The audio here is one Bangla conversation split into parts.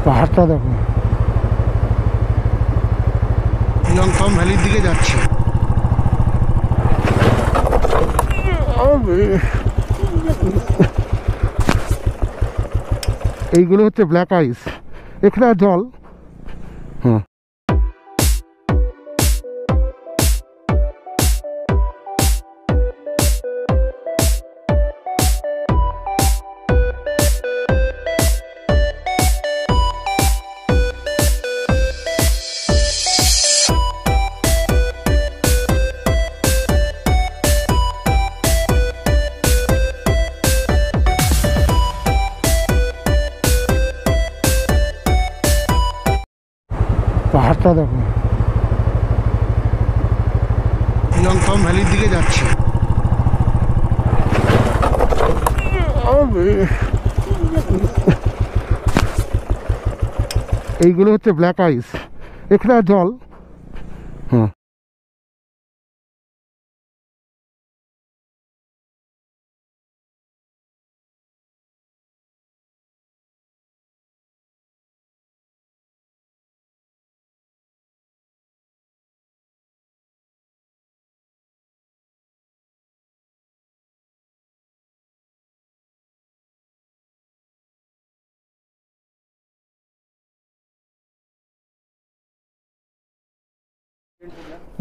পাহাড়টা দেখো, ইয়ংথং ভ্যালির দিকে যাচ্ছে। এইগুলো হচ্ছে ব্ল্যাক আইস, এখানে জল। হ্যাঁ, পাহাড়টা দেখো, ইয়ংথং ভ্যালির দিকে যাচ্ছে। এইগুলো হচ্ছে ব্ল্যাক আইস, এখানে জল। হ্যাঁ,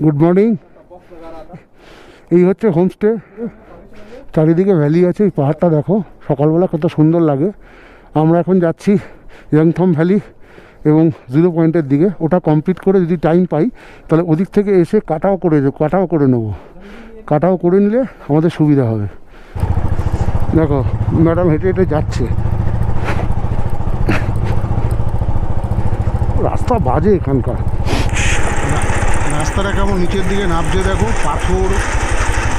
গুড মর্নিং। এই হচ্ছে হোমস্টে, চারিদিকে ভ্যালি আছে। এই পাহাড়টা দেখো, সকালবেলা কত সুন্দর লাগে। আমরা এখন যাচ্ছি ইয়াংথং ভ্যালি এবং 0 পয়েন্টের দিকে। ওটা কমপ্লিট করে যদি টাইম পাই তাহলে ওদিক থেকে এসে কাটাও করে নেব। কাটাও করে নিলে আমাদের সুবিধা হবে। দেখো ম্যাডাম হেঁটে হেঁটে যাচ্ছে। রাস্তা বাজে এখানকার। রাস্তাটা কেমন নিচের দিকে নামছে দেখো, পাথর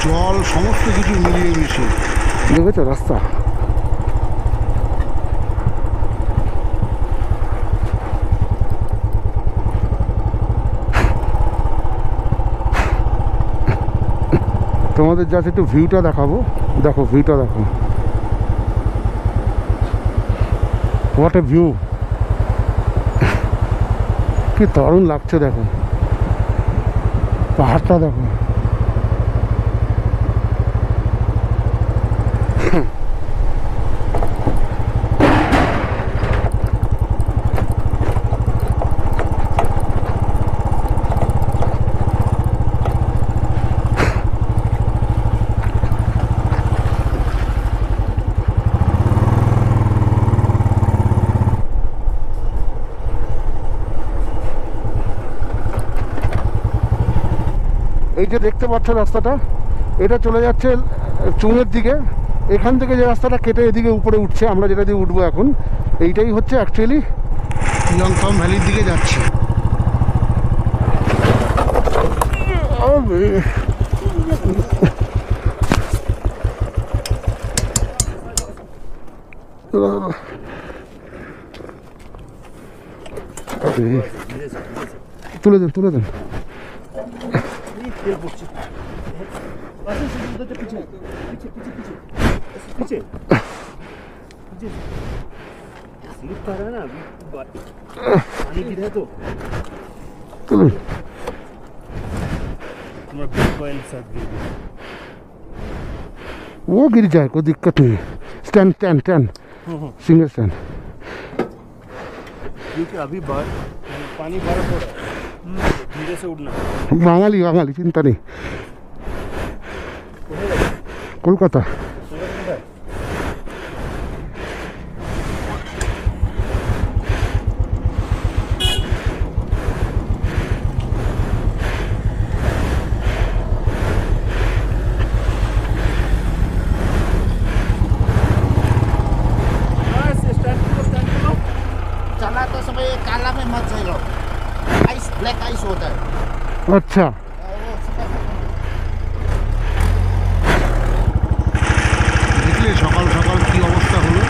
জল সমস্ত কিছু মিলিয়ে মিশিয়ে। দেখেছো রাস্তা? তোমাদের যাচ্ছে একটু ভিউটা দেখাবো। দেখো ভিউটা দেখো, হোয়াট এ ভিউ, কি দারুণ লাগছে। দেখো পাহাড়টা দেখো। এই যে দেখতে পাচ্ছ রাস্তাটা, এটা চলে যাচ্ছে চুনের দিকে। এখান থেকে যে রাস্তাটা কেটে এদিকে উপরে উঠছে, আমরা যেটা দিয়ে উঠবো এখন, এইটাই হচ্ছে অ্যাকচুয়ালি ইয়ংথং ভ্যালির দিকে যাচ্ছে। তুলে দেন তুলে দেন। वो गिर जाए, कोई दिक्कत नहीं। Stand stand stand, single stand. क्योंकि अभी पानी बर्फ हो रहा है, धीरे से उड़ना। बांगाली बांगाली चिंता नहीं। कोलकाता। चला तो समय काला में मत चलो, आइस ब्लैक आइस होता है। अच्छा, দেখলে সকাল সকাল কি অবস্থা হলো।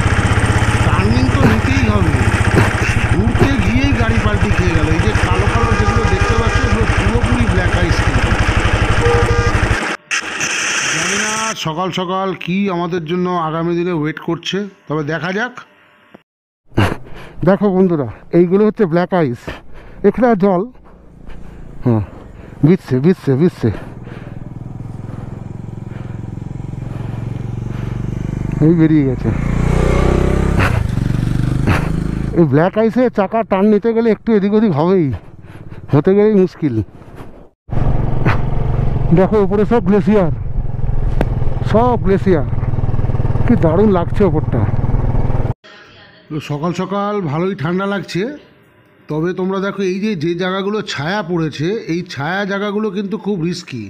টার্নিং তো নিতেই হবে, ঘুরতে গিয়েই গাড়ি পাল্টি খেয়ে গেল। এই যে কালো কালো যেগুলো দেখতে পাচ্ছ এগুলো পুরোপুরি ব্ল্যাক আইস। কিন্তু জানি না সকাল সকাল কি আমাদের জন্য আগামী দিনে ওয়েট করছে, তবে দেখা যাক। দেখো বন্ধুরা, এইগুলো হচ্ছে ব্ল্যাক আইস। এখানে আর জল, হ্যাঁ, বিচ্ছে বিচ্ছে বিচ্ছে, এই বেরিয়ে গেছে। এই ব্ল্যাক আইসে চাকা টান নিতে গেলে একটু এদিক ওদিক হবেই, হতে গেলেই মুশকিল। দেখো উপরে সব গ্লেসিয়ার, সব গ্লেসিয়ার, কি দারুণ লাগছে ওপরটা। সকাল সকাল ভালোই ঠান্ডা লাগছে, তবে তোমরা দেখো এই যে যে জায়গাগুলো ছায়া পড়েছে, এই ছায়া জায়গাগুলো কিন্তু খুব রিস্কি,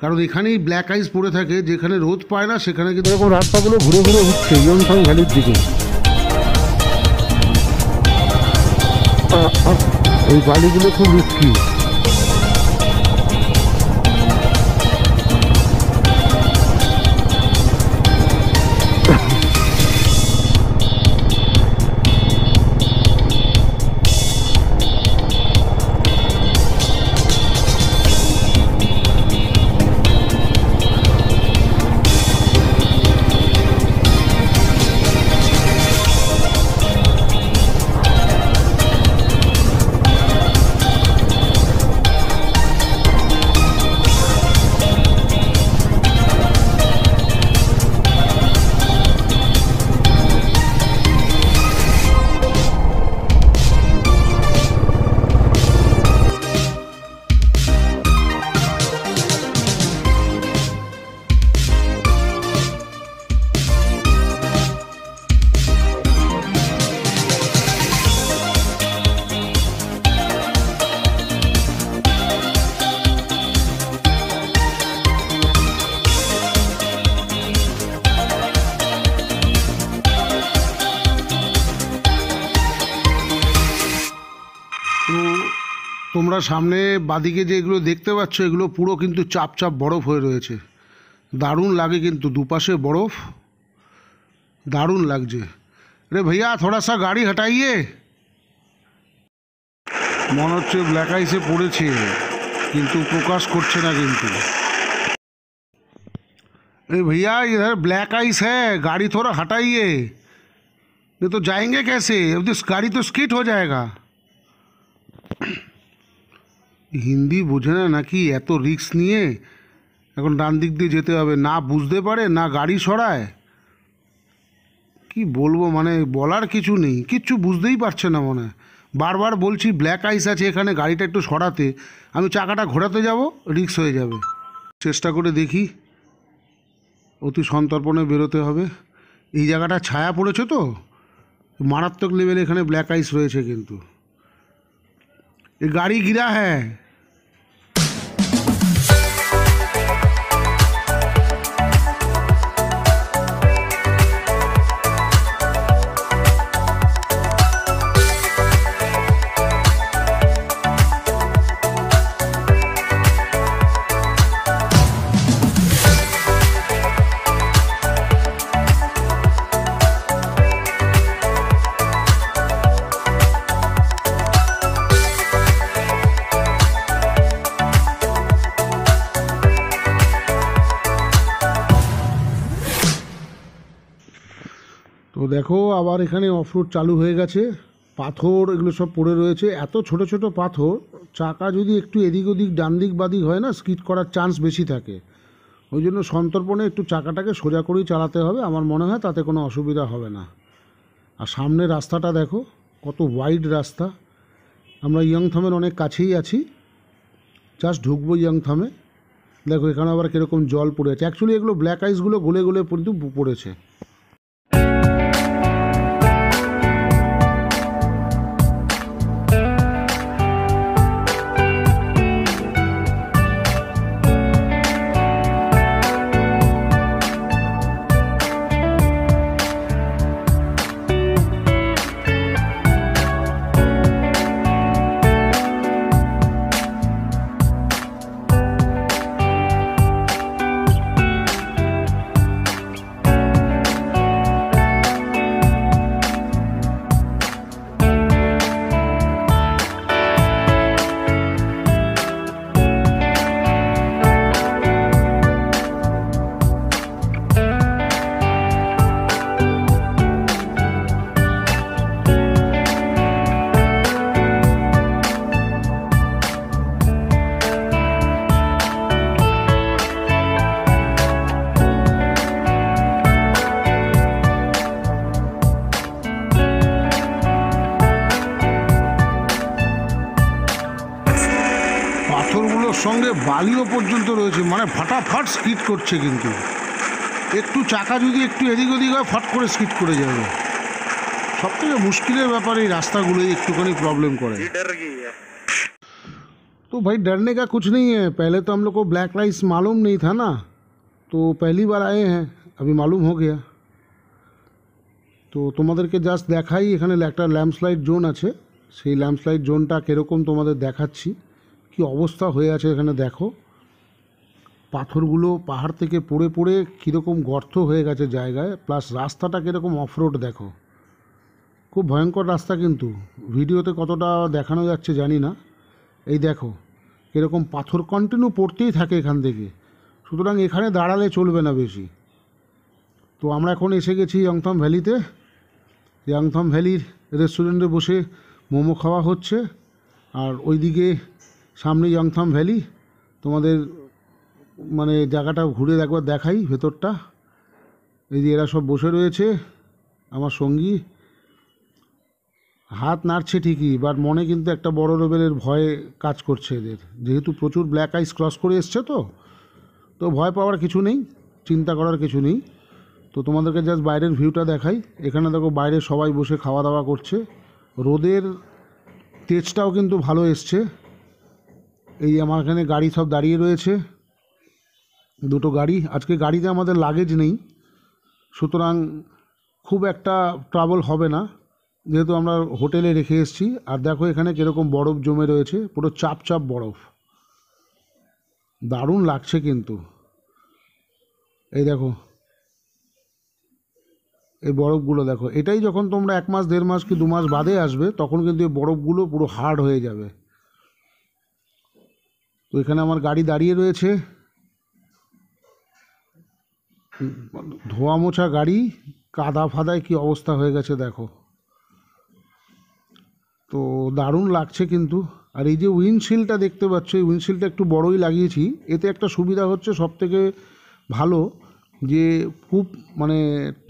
কারণ এখানেই ব্ল্যাক আইস পড়ে থাকে, যেখানে রোদ পায় না সেখানে কিন্তু এরকম রাস্তাগুলো ঘুরে ঘুরে উঠছে ইয়ংথং ভ্যালির দিকে। এই বালিগুলো খুব রিস্কি। তো তোমরা সামনে বাদিকে যে এগুলো দেখতে পাচ্ছ, এগুলো পুরো কিন্তু চাপ চাপ বরফ হয়ে রয়েছে, দারুণ লাগে কিন্তু, দুপাশে বরফ, দারুণ লাগছে। রে ভাইয়া থোড়া সা গাড়ি হটাইয়ে। মনে হচ্ছে ব্ল্যাক আইসে পড়েছে, কিন্তু প্রকাশ করছে না কিন্তু। अरे भैया इधर ब्लैक आइस है, गाड़ी थोड़ा हटाइए, नहीं तो जाएंगे कैसे, अब तो गाड़ी तो स्किड हो जाएगा। হিন্দি বোঝে না নাকি, এত রিস্ক নিয়ে এখন ডান দিক দিয়ে যেতে হবে, না বুঝতে পারে না গাড়ি সরায়, কি বলবো, মানে বলার কিছু নেই, কিচ্ছু বুঝতেই পারছে না মনে হয়। বারবার বলছি ব্ল্যাক আইস আছে এখানে, গাড়িটা একটু সরাতে, আমি চাকাটা ঘোরাতে যাব, রিস্ক হয়ে যাবে। চেষ্টা করে দেখি, অতি সন্তর্পণে বেরোতে হবে। এই জায়গাটা ছায়া পড়েছে তো, মারাত্মক লেভেলে এখানে ব্ল্যাক আইস রয়েছে কিন্তু। ये गाड़ी गिरा है। তো দেখো আবার এখানে অফরোড চালু হয়ে গেছে, পাথর এগুলো সব পড়ে রয়েছে, এত ছোট ছোট পাথর, চাকা যদি একটু এদিক ওদিক ডান দিক বাদিক হয় না, স্কিড করার চান্স বেশি থাকে, ওই জন্য সন্তর্পণে একটু চাকাটাকে সোজা করেই চালাতে হবে, আমার মনে হয় তাতে কোনো অসুবিধা হবে না। আর সামনে রাস্তাটা দেখো কত ওয়াইড রাস্তা, আমরা ইয়ংথমের অনেক কাছেই আছি, জাস্ট ঢুকবো ইয়ংথমে। দেখো এখানে আবার কীরকম জল পড়ে আছে, অ্যাকচুয়ালি এগুলো ব্ল্যাক আইসগুলো গলে গলে কিন্তু পড়েছে। সঙ্গে বালিও পর্যন্ত রয়েছে, মানে ফাটাফাট স্কিড করছে। কিন্তু একটু চাকা যদি একটু এদিক ওদিক হয় ফট করে স্কিড করে যাবে। সব থেকে মুশকিলের ব্যাপার এই রাস্তাগুলোই একটুখানি प्रॉब्लम করে। तो भाई डरने का कुछ नहीं है, पहले तो हम लोग को ब्लैक राइस मालूम नहीं था ना, तो पहली बार आए हैं, अभी मालूम हो गया। তো তোমাদেরকে জাস্ট দেখাই, এখানে একটা ল্যাম্পস্লাইড জোন আছে, সেই ল্যাম্পস্লাইড জোনটা কীরকম তোমাদের দেখাচ্ছি। কি অবস্থা হয়ে আছে এখানে দেখো, পাথরগুলো পাহাড় থেকে পড়ে পড়ে কীরকম গর্ত হয়ে গেছে জায়গায়, প্লাস রাস্তাটা কীরকম অফরোড দেখো, খুব ভয়ঙ্কর রাস্তা। কিন্তু ভিডিওতে কতটা দেখানো যাচ্ছে জানি না। এই দেখো কীরকম পাথর কন্টিনিউ পড়তেই থাকে এখান থেকে, সুতরাং এখানে দাঁড়ালে চলবে না বেশি। তো আমরা এখন এসে গেছি ইয়ংথম ভ্যালিতে। ইয়ংথম ভ্যালির রেস্টুরেন্টে বসে মোমো খাওয়া হচ্ছে, আর ওইদিকে সামনে ইয়ংথম ভ্যালি। তোমাদের মানে জায়গাটা ঘুরে একবার দেখাই ভেতরটা। এই যে এরা সব বসে রয়েছে, আমার সঙ্গী হাত নাড়ছে ঠিকই, বাট মনে কিন্তু একটা বড় লেভেলের ভয় কাজ করছে এদের, যেহেতু প্রচুর ব্ল্যাক আইস ক্রস করে এসছে। তো ভয় পাওয়ার কিছু নেই, চিন্তা করার কিছু নেই। তো তোমাদেরকে জাস্ট বাইরের ভিউটা দেখাই। এখানে দেখো বাইরে সবাই বসে খাওয়া দাওয়া করছে, রোদের তেজটাও কিন্তু ভালো এসছে। এই আমার এখানে গাড়ি সব দাঁড়িয়ে রয়েছে, দুটো গাড়ি। আজকে গাড়িতে আমাদের লাগেজ নেই, সুতরাং খুব একটা ট্রাবল হবে না, যেহেতু আমরা হোটেলে রেখে এসেছি। আর দেখো এখানে কীরকম বরফ জমে রয়েছে, পুরো চাপ চাপ বরফ, দারুণ লাগছে কিন্তু। এই দেখো এই বরফগুলো দেখো, এটাই যখন তোমরা 1 মাস 1.5 মাস কি 2 মাস বাদে আসবে, তখন কিন্তু এই বরফগুলো পুরো হার্ড হয়ে যাবে। তো এখানে আমার গাড়ি দাঁড়িয়ে রয়েছে, ধোয়া মোছা গাড়ি, কাদা ফাদায় কি অবস্থা হয়ে গেছে দেখো। তো দারুণ লাগছে কিন্তু। আর এই যে উইন্ডশিল্ডটা দেখতে পাচ্ছ, এই উইন্ডশিল্ডটা একটু বড়ই লাগিয়েছি। এতে একটা সুবিধা হচ্ছে সবথেকে ভালো, যে খুব মানে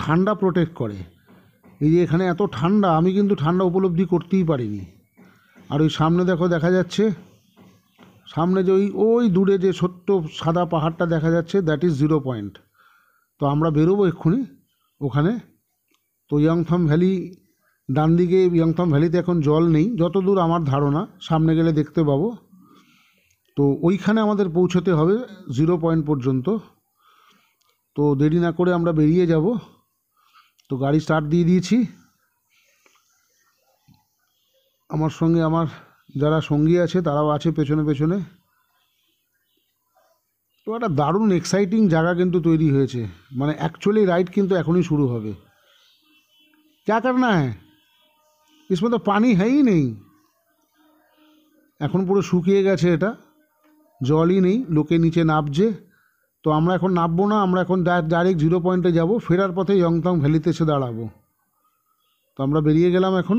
ঠান্ডা প্রোটেক্ট করে। এই যে এখানে এত ঠান্ডা, আমি কিন্তু ঠান্ডা উপলব্ধি করতেই পারিনি। আর ওই সামনে দেখো দেখা যাচ্ছে, সামনে যে ওই দূরে যে ছোট্ট সাদা পাহাড়টা দেখা যাচ্ছে, দ্যাট ইজ 0 পয়েন্ট। তো আমরা বেরোবো এক্ষুনি ওখানে। তো ইয়ংথম ভ্যালি ডান দিকে, ইয়ংথম ভ্যালিতে এখন জল নেই যতদূর আমার ধারণা, সামনে গেলে দেখতে পাবো। তো ওইখানে আমাদের পৌঁছতে হবে 0 পয়েন্ট পর্যন্ত। তো দেরি না করে আমরা বেরিয়ে যাব। তো গাড়ি স্টার্ট দিয়ে দিয়েছি। আমার সঙ্গে আমার যারা সঙ্গী আছে তারাও আছে পেছনে পেছনে। তো একটা দারুণ এক্সাইটিং জায়গা কিন্তু তৈরি হয়েছে, মানে অ্যাকচুয়ালি রাইড কিন্তু এখনই শুরু হবে। क्या करना है, इसमें तो पानी है ही नहीं, এখন পুরো শুকিয়ে গেছে, এটা জলই নেই, লোকে নিচে নামছে। তো আমরা এখন নামবো না, আমরা এখন ডাইরেক্ট 0 পয়েন্টে যাব, ফেরার পথে ইয়ংথং ভ্যালিতে এসে দাঁড়াবো। তো আমরা বেরিয়ে গেলাম এখন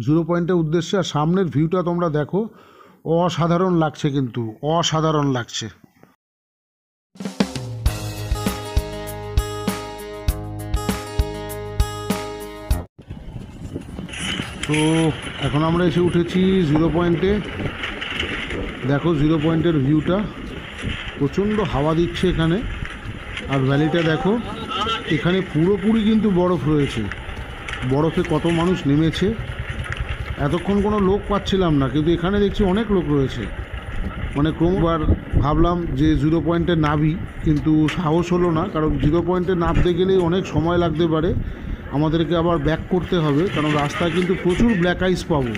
0 পয়েন্টের উদ্দেশ্যে। আর সামনের ভিউটা তোমরা দেখো, অসাধারণ লাগছে কিন্তু, অসাধারণ লাগছে। তো এখন আমরা এসে উঠেছি 0 পয়েন্টে। দেখো 0 পয়েন্টের ভিউটা, প্রচণ্ড হাওয়া দিচ্ছে এখানে। আর ভ্যালিটা দেখো, এখানে পুরোপুরি কিন্তু বরফ রয়েছে, বরফে কত মানুষ নেমেছে। এতক্ষণ কোনো লোক পাচ্ছিলাম না, কিন্তু এখানে দেখছি অনেক লোক রয়েছে। মানে ক্রমবার ভাবলাম যে 0 পয়েন্টে নাবি, কিন্তু সাহস হলো না, কারণ 0 পয়েন্টে নামতে গেলেই অনেক সময় লাগতে পারে, আমাদেরকে আবার ব্যাক করতে হবে, কারণ রাস্তায় কিন্তু প্রচুর ব্ল্যাক আইস পাবো।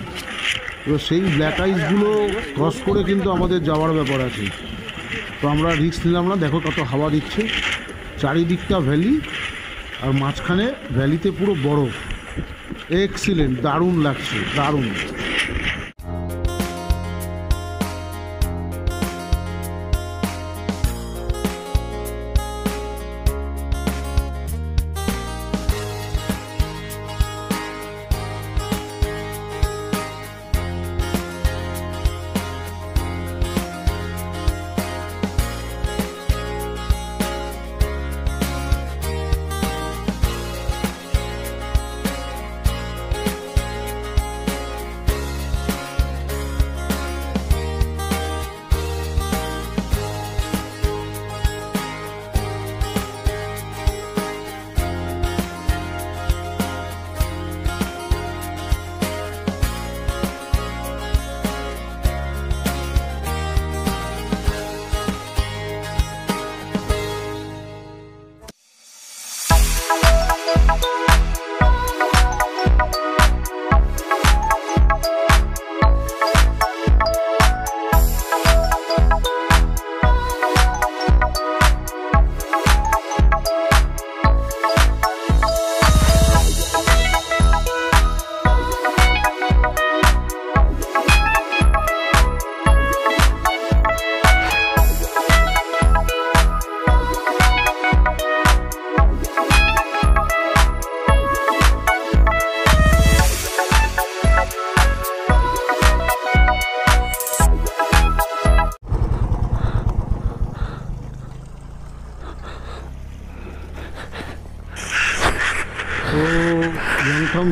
এবার সেই ব্ল্যাক আইসগুলো ক্রস করে কিন্তু আমাদের যাওয়ার ব্যাপার আছে। তো আমরা রিস্ক নিলাম না। দেখো কত হাওয়া দিচ্ছে, চারিদিকটা ভ্যালি, আর মাঝখানে ভ্যালিতে পুরো বরফ। এক্সিলেন্ট, দারুণ লাগছে, দারুণ।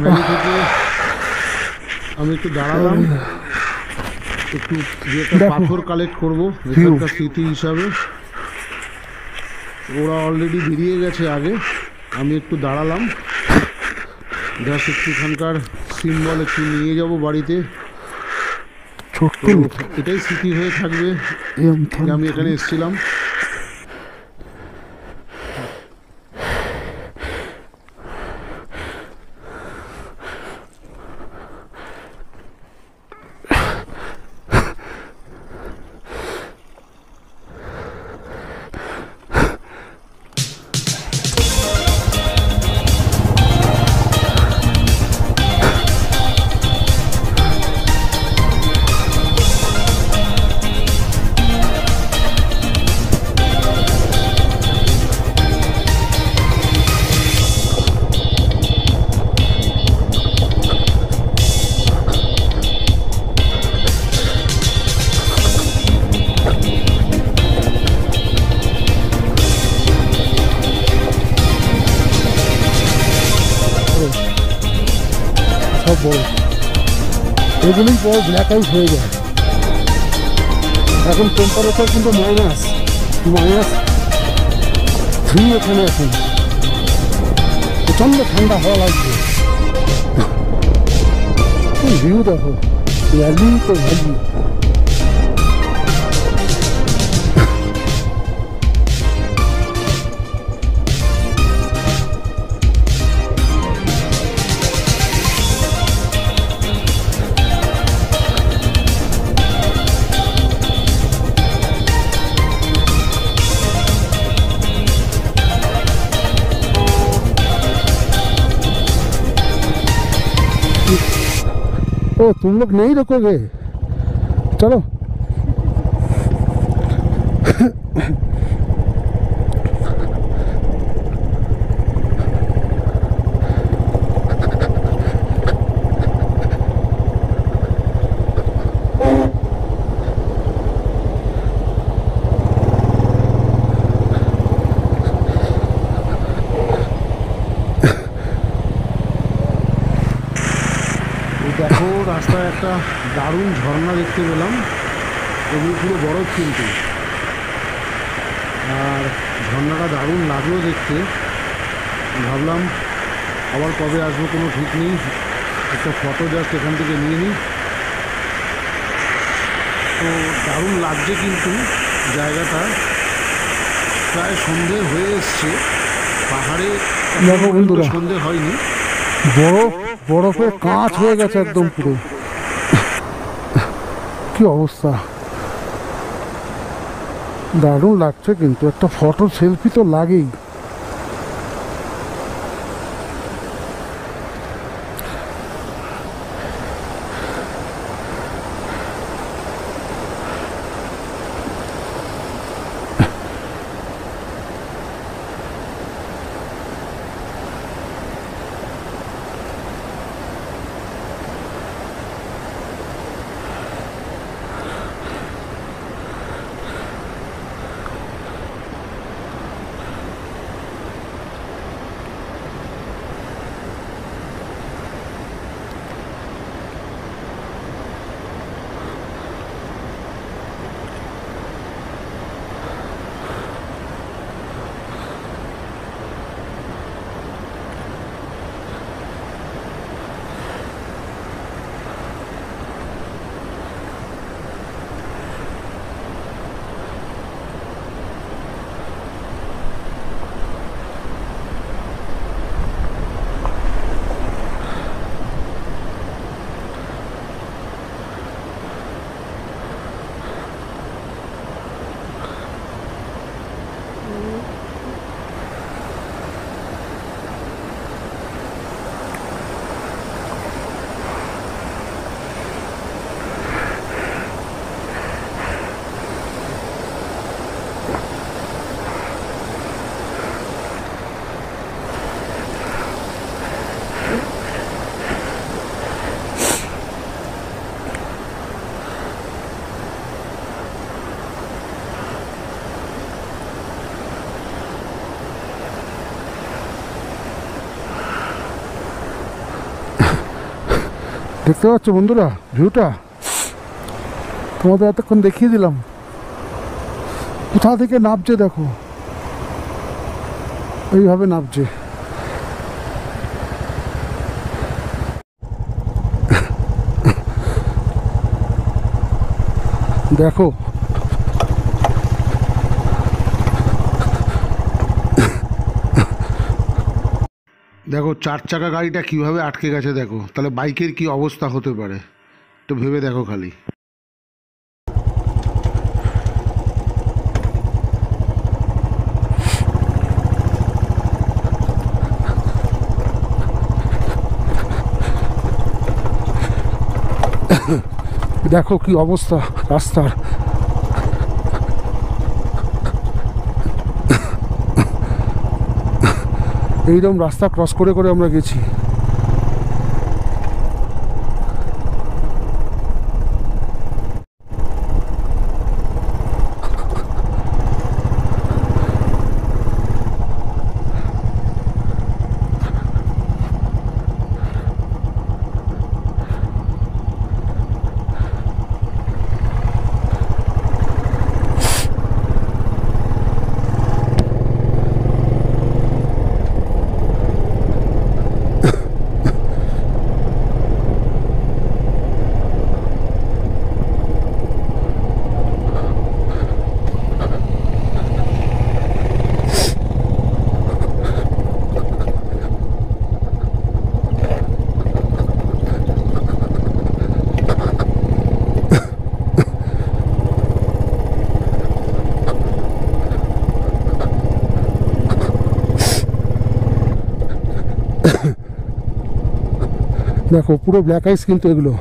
ভ্যালি থেকে আমি একটু দাঁড়ালাম, একটু দু একটা দেখো। পাথর কালেক্ট করবো এখানকার স্মৃতি হিসাবে। ওরা অলরেডি বেরিয়ে গেছে আগে, আমি একটু দাঁড়ালাম, জাস্ট একটু এখানকার সিম্বল একটু নিয়ে যাব বাড়িতে। ছোট্ট তো এটাই স্মৃতি হয়ে থাকবে যে আমি এখানে এসেছিলাম। সব বড়, এগুলোই পরে ব্ল্যাক আউট হয়ে যায়। এখন টেম্পারেচার কিন্তু -3 এখানে এখন, প্রচণ্ড ঠান্ডা হওয়া লাগবে। ভিউ দেখো, ভ্যালি তো ভ্যালি। ओ तुम लोग नहीं रुकोगे, चलो। দেখো রাস্তায় একটা দারুণ ঝর্ণা দেখতে পেলাম, এগুলো পুরো বরফ কিন্তু, আর ঝর্ণাটা দারুণ লাগলো দেখতে। ভাবলাম আবার কবে আসবো কোনো ঠিক নেই, একটা ফটো জাস্ট এখান থেকে নিয়ে নিই। তো দারুণ লাগছে কিন্তু জায়গাটা, প্রায় সন্ধে হয়ে এসছে। পাহাড়ে দেখো বন্ধুরা, সন্ধে হয়নি, বরফের কাঁচ হয়ে গেছে একদম পুরো। কি অবস্থা, দারুণ লাগছে কিন্তু, একটা ফটো সেলফি তো লাগেই। দেখতে পাচ্ছ বন্ধুরা ভিউটা, তোমাদের এতক্ষণ দেখিয়ে দিলাম। কোথা থেকে নামছে দেখো, এইভাবে নামছে। দেখো দেখো 4 চাকা গাড়িটা কিভাবে আটকে গেছে দেখো, তাহলে বাইকের কি অবস্থা হতে পারে একটু ভেবে দেখো খালি। দেখো কি অবস্থা রাস্তার। এইরকম রাস্তা ক্রস করে করে আমরা গেছি। দেখো পুরো ব্ল্যাক আইস কিন্তু এগুলো।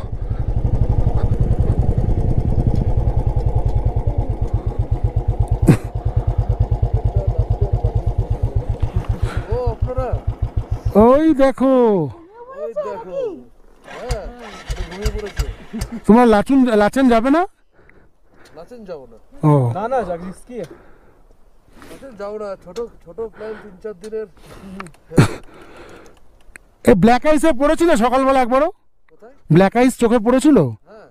ওই দেখো তোমার লাচেন যাবে না? লাচেন যাবো না। ও না না জাগরিস কি লাচেন যাবো না, ছোট ছোট প্ল্যান 3-4 দিনের। এই ব্ল্যাক আইসে পড়েছিল সকালবেলা একবারও? কোথায়? ব্ল্যাক আইস চোখে পড়েছিল? হ্যাঁ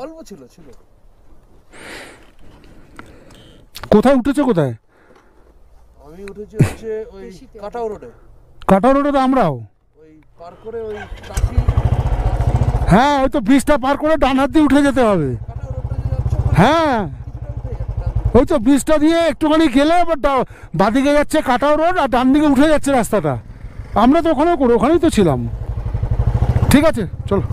অল্প ছিল ছিল। কোথায় উঠেছে কোথায়? আমি উঠেছি হচ্ছে ওই কাটাও রোডে। কাটা রোডে তো আমরাও। ওই পার করে ওই টাকি হ্যাঁ ওই তো ব্রিজটা পার করে ডান হাত দিয়ে উঠে যেতে হবে। কাটাও রোডটা যে যাচ্ছে ওখানে হ্যাঁ কিছুটা উঠে যাচ্ছে। ওই তো ব্রিজটা দিয়ে একটুখানি গেলে আবার বাদিকে যাচ্ছে কাটাও রোড আর ডান দিকে উঠে যাচ্ছে রাস্তাটা। আমরা তো ওখানেই তো ছিলাম। ঠিক আছে চলো।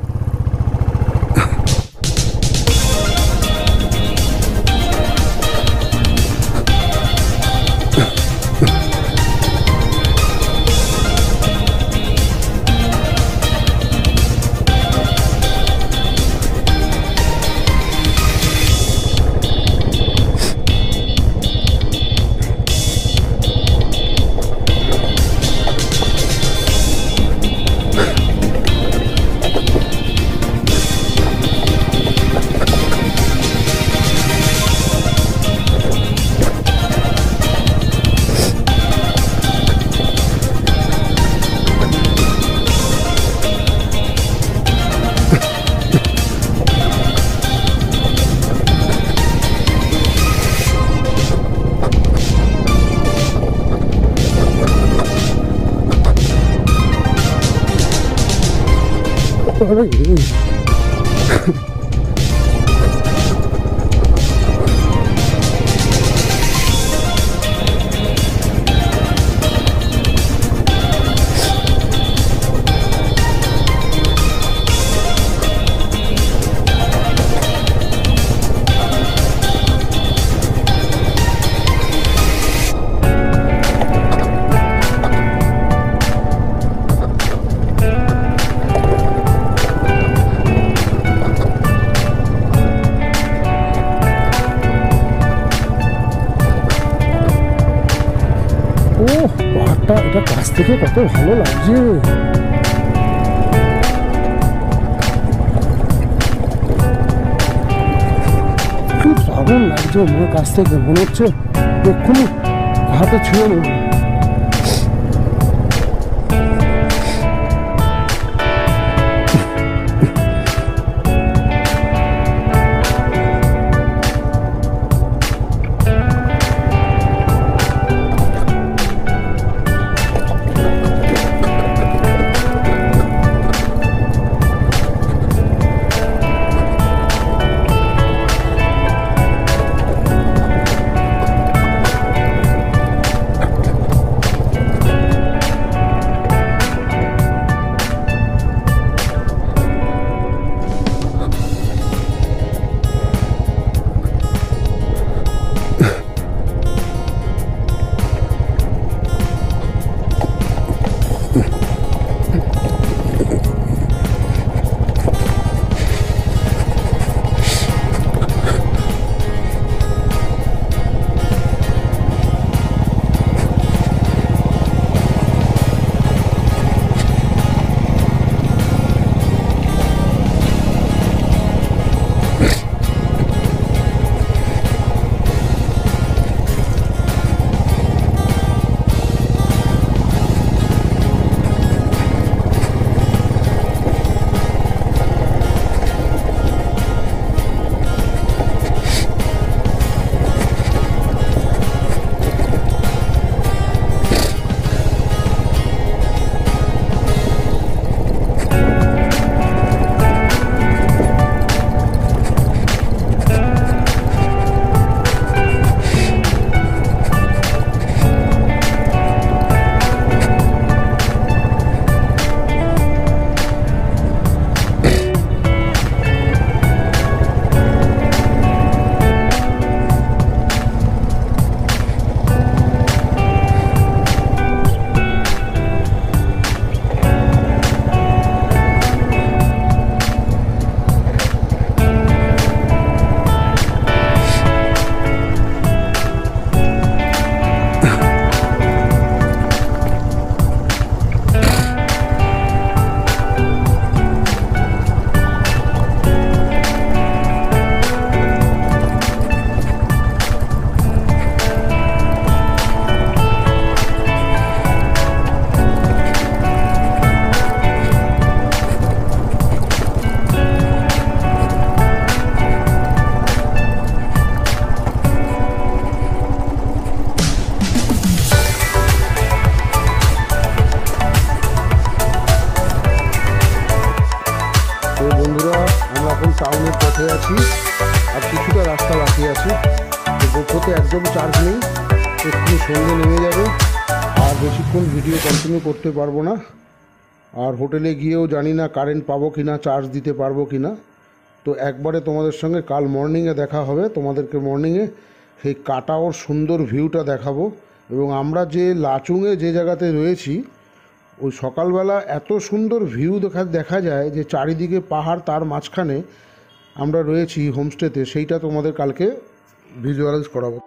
এটা কাছ থেকে কত ভালো লাগছে। খুব দারুণ লাগছে মনে কাছ থেকে, মনে হচ্ছে এক্ষুনি হাতে ছুঁয়ে নেব। টাউনের পথে আছি, আর কিছুটা রাস্তা বাকি আছে। তো গোপ্রোতে একদম চার্জ নেই, এক্ষুনি সঙ্গে নেমে যাবে, আর বেশিক্ষণ ভিডিও কন্টিনিউ করতে পারবো না। আর হোটেলে গিয়েও জানি না কারেন্ট পাবো কি না, চার্জ দিতে পারবো কি না। তো একবারে তোমাদের সঙ্গে কাল মর্নিংয়ে দেখা হবে, তোমাদেরকে মর্নিংয়ে সেই কাটাওর সুন্দর ভিউটা দেখাবো। এবং আমরা যে লাচুংয়ে যে জায়গাতে রয়েছি, ওই সকালবেলা এত সুন্দর ভিউ দেখা যায় যে চারিদিকে পাহাড়, তার মাঝখানে আমরা রয়েছি হোমস্টেতে, সেইটা তোমাদের কালকে ভিজুয়ালাইজ করাবো।